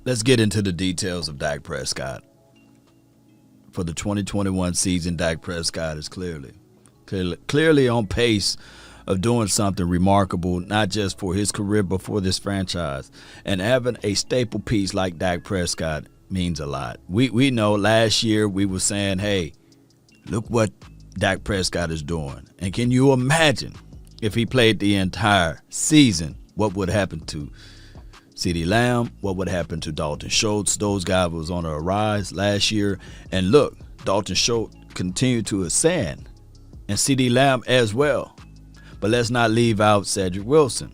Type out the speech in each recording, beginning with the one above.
let's get into the details of Dak Prescott. For the 2021 season, Dak Prescott is clearly on pace of doing something remarkable, not just for his career, but for this franchise. And having a staple piece like Dak Prescott means a lot. We know last year we were saying, hey, look what Dak Prescott is doing. And can you imagine if he played the entire season, what would happen to CeeDee Lamb? What would happen to Dalton Schultz? Those guys was on a rise last year. And look, Dalton Schultz continued to ascend, and CeeDee Lamb as well. But let's not leave out Cedric Wilson.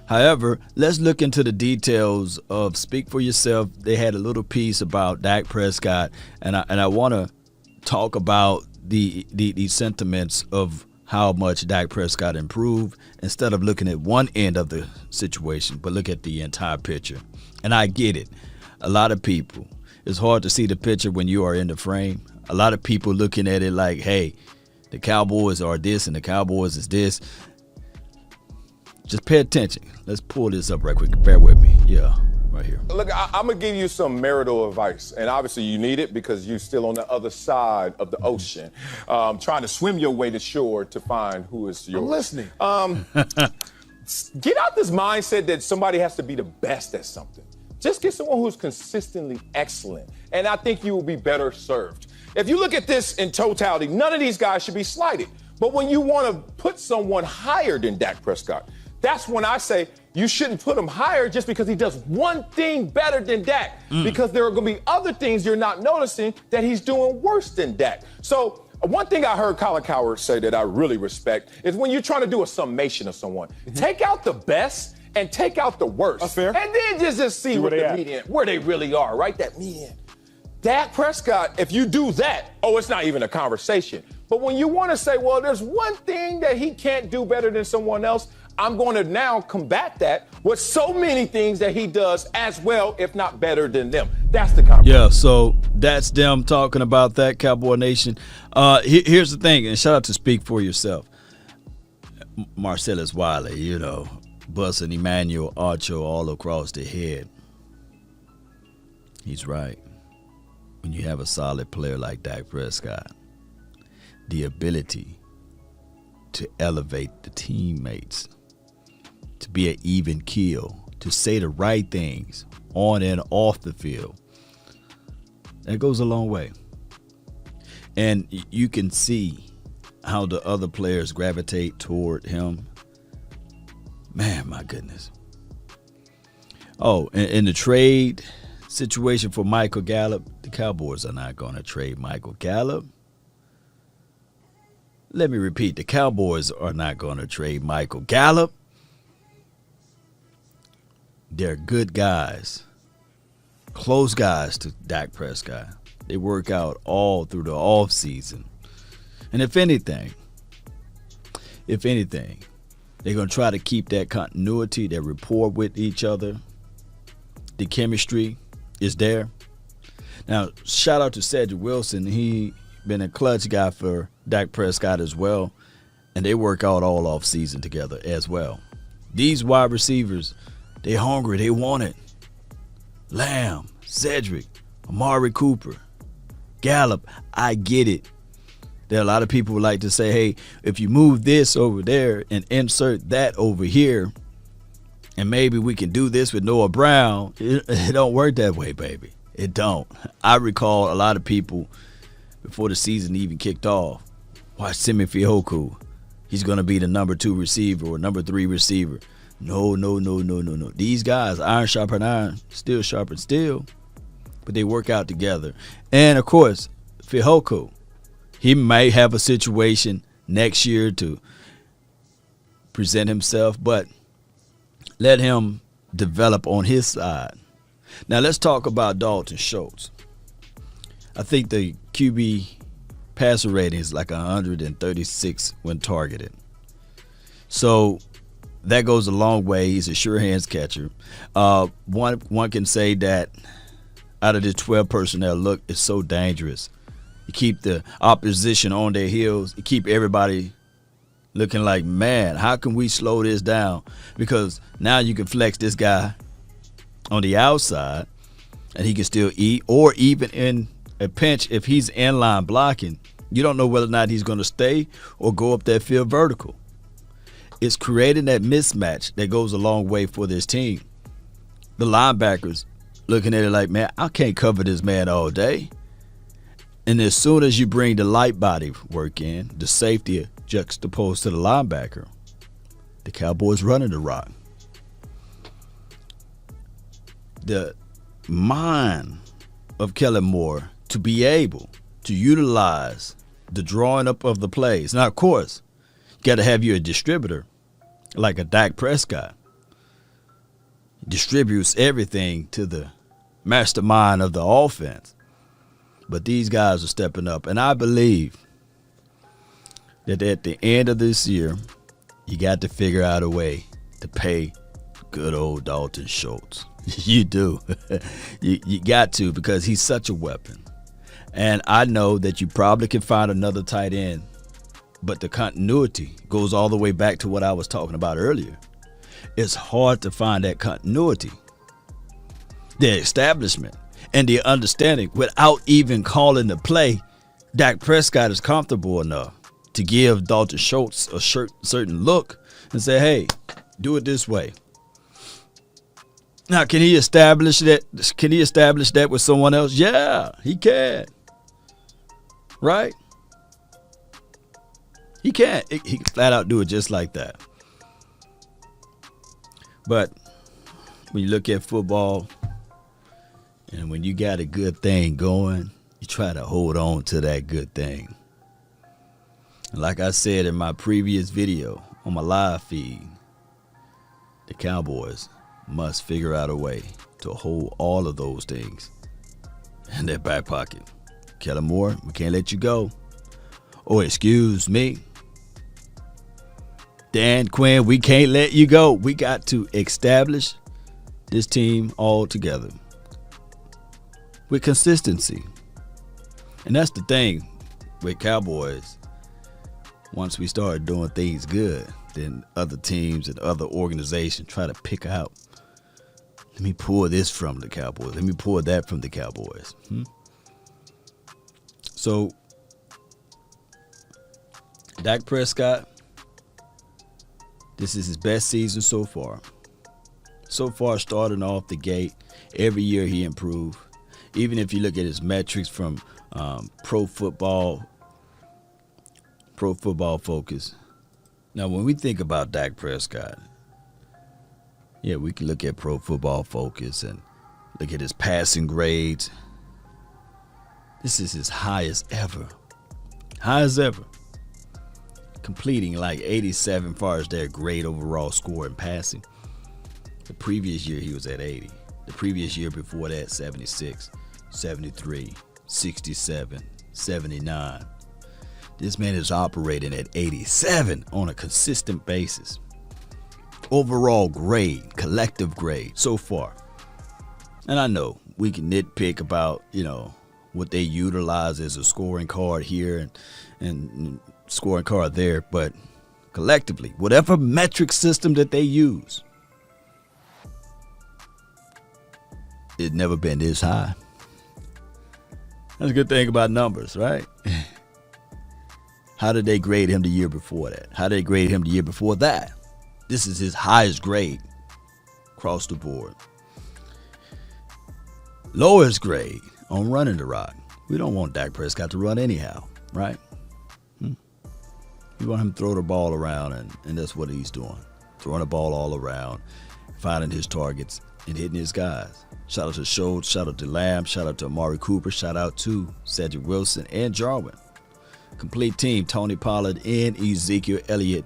However, let's look into the details of Speak for Yourself. They had a little piece about Dak Prescott, and I want to talk about the sentiments of how much Dak Prescott improved instead of looking at one end of the situation, but look at the entire picture. And I get it. A lot of people, it's hard to see the picture when you are in the frame. A lot of people looking at it like, hey, the Cowboys are this and the Cowboys is this. Just pay attention. Let's pull this up right quick. Bear with me. Yeah, right here. Look, I'm going to give you some marital advice. And obviously you need it because you're still on the other side of the ocean, trying to swim your way to shore to find who is yours. I'm listening. Get out this mindset that somebody has to be the best at something. Just get someone who's consistently excellent. And I think you will be better served. If you look at this in totality, none of these guys should be slighted. But when you want to put someone higher than Dak Prescott, that's when I say you shouldn't put him higher just because he does one thing better than Dak. Because there are going to be other things you're not noticing that he's doing worse than Dak. So one thing I heard Colin Cowherd say that I really respect is when you're trying to do a summation of someone, take out the best and take out the worst. That's fair. And then just see what the median, where they really are, right? That median. Dak Prescott, if you do that, it's not even a conversation. But when you want to say, well, there's one thing that he can't do better than someone else, I'm going to now combat that with so many things that he does as well, if not better than them. That's the conversation. Yeah, so that's them talking about that, Cowboy Nation. Here's the thing, and shout out to Speak for Yourself. Marcellus Wiley, busting Emmanuel Archer all across the head. He's right. When you have a solid player like Dak Prescott, the ability to elevate the teammates, to be an even keel, to say the right things on and off the field, that goes a long way. And you can see how the other players gravitate toward him. Man, my goodness. Oh, in the trade situation for Michael Gallup, the Cowboys are not going to trade Michael Gallup. Let me repeat, the Cowboys are not going to trade Michael Gallup. They're good guys, close guys to Dak Prescott. They work out all through the offseason. And if anything, they're going to try to keep that continuity, that rapport with each other. The chemistry is there. Now, shout out to Cedric Wilson. He been a clutch guy for Dak Prescott as well, and they work out all off season together as well. These wide receivers, they hungry, they want it. Lamb, Cedric, Amari Cooper, Gallup, I get it. There are a lot of people who like to say, hey, if you move this over there and insert that over here, and maybe we can do this with Noah Brown, it don't work that way, baby. It don't. I recall a lot of people before the season even kicked off, watch Simi Fehoko. He's going to be the number 2 receiver or number 3 receiver. No. These guys, iron sharpen iron, steel sharpen steel, but they work out together. And, of course, Fehoko, he may have a situation next year to present himself, but let him develop on his side. Now, let's talk about Dalton Schultz. I think the QB passer rating is like 136 when targeted. So that goes a long way. He's a sure hands catcher. One can say that out of the 12 personnel, look, it's so dangerous. You keep the opposition on their heels. You keep everybody looking like, man, how can we slow this down? Because now you can flex this guy on the outside, and he can still eat, or even in a pinch, if he's in line blocking, you don't know whether or not he's going to stay or go up that field vertical. It's creating that mismatch that goes a long way for this team. The linebackers looking at it like, man, I can't cover this man all day. And as soon as you bring the light body work in, the safety juxtaposed to the linebacker, the Cowboys running the rock. The mind of Kellen Moore to be able to utilize the drawing up of the plays. Now, of course, you got to have you a distributor like a Dak Prescott. Distributes everything to the mastermind of the offense. But these guys are stepping up. And I believe that at the end of this year, you got to figure out a way to pay good old Dalton Schultz. You do. you got to, because he's such a weapon. And I know that you probably can find another tight end, but the continuity goes all the way back to what I was talking about earlier. It's hard to find that continuity, the establishment, and the understanding without even calling the play. Dak Prescott is comfortable enough to give Dalton Schultz a certain look and say, hey, do it this way. Now, can he establish that? Can he establish that with someone else? Yeah, he can. Right? He can. He can flat out do it just like that. But when you look at football, and when you got a good thing going, you try to hold on to that good thing. And like I said in my previous video on my live feed, the Cowboys must figure out a way to hold all of those things in their back pocket. Kellen Moore, we can't let you go. Oh, excuse me. Dan Quinn, we can't let you go. We got to establish this team all together with consistency. And that's the thing with Cowboys. Once we start doing things good, then other teams and other organizations try to pick out, let me pull this from the Cowboys. Let me pull that from the Cowboys. So, Dak Prescott, this is his best season so far. So far, starting off the gate, every year he improved. Even if you look at his metrics from Pro Football Focus. Now, when we think about Dak Prescott, yeah, we can look at Pro Football Focus and look at his passing grades. This is his highest ever. Highest ever. Completing like 87 as far as their grade overall score in passing. The previous year he was at 80. The previous year before that, 76, 73, 67, 79. This man is operating at 87 on a consistent basis. Overall grade, collective grade so far. And I know we can nitpick about, what they utilize as a scoring card here and scoring card there, but collectively, whatever metric system that they use, it's never been this high. That's a good thing about numbers, right? How did they grade him the year before that? How did they grade him the year before that? This is his highest grade across the board. Lowest grade on running the rock. We don't want Dak Prescott to run anyhow, right? We want him to throw the ball around, and that's what he's doing. Throwing the ball all around, finding his targets, and hitting his guys. Shout out to Schultz, shout out to Lamb, shout out to Amari Cooper, shout out to Cedric Wilson and Jarwin. Complete team, Tony Pollard and Ezekiel Elliott.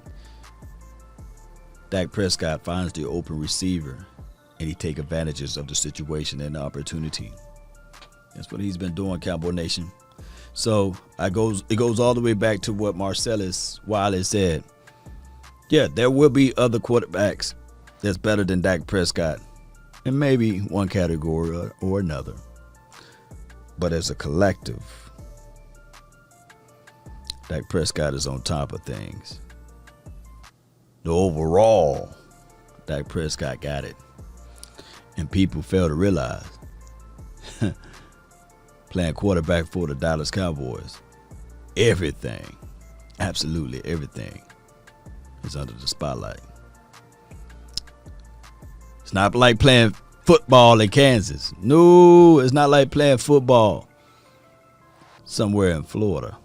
Dak Prescott finds the open receiver, and he takes advantages of the situation and the opportunity. That's what he's been doing, Cowboy Nation. So it goes all the way back to what Marcellus Wiley said. Yeah, there will be other quarterbacks that's better than Dak Prescott in maybe one category or another. But as a collective, Dak Prescott is on top of things. The overall, Dak Prescott got it. And people fail to realize playing quarterback for the Dallas Cowboys. Everything, absolutely everything, is under the spotlight. It's not like playing football in Kansas. No, it's not like playing football somewhere in Florida.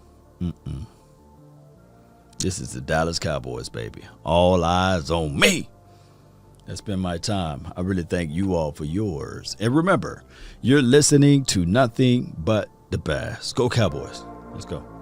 This is the Dallas Cowboys, baby. All eyes on me. That's been my time. I really thank you all for yours. And remember, you're listening to nothing but the best. Go Cowboys. Let's go.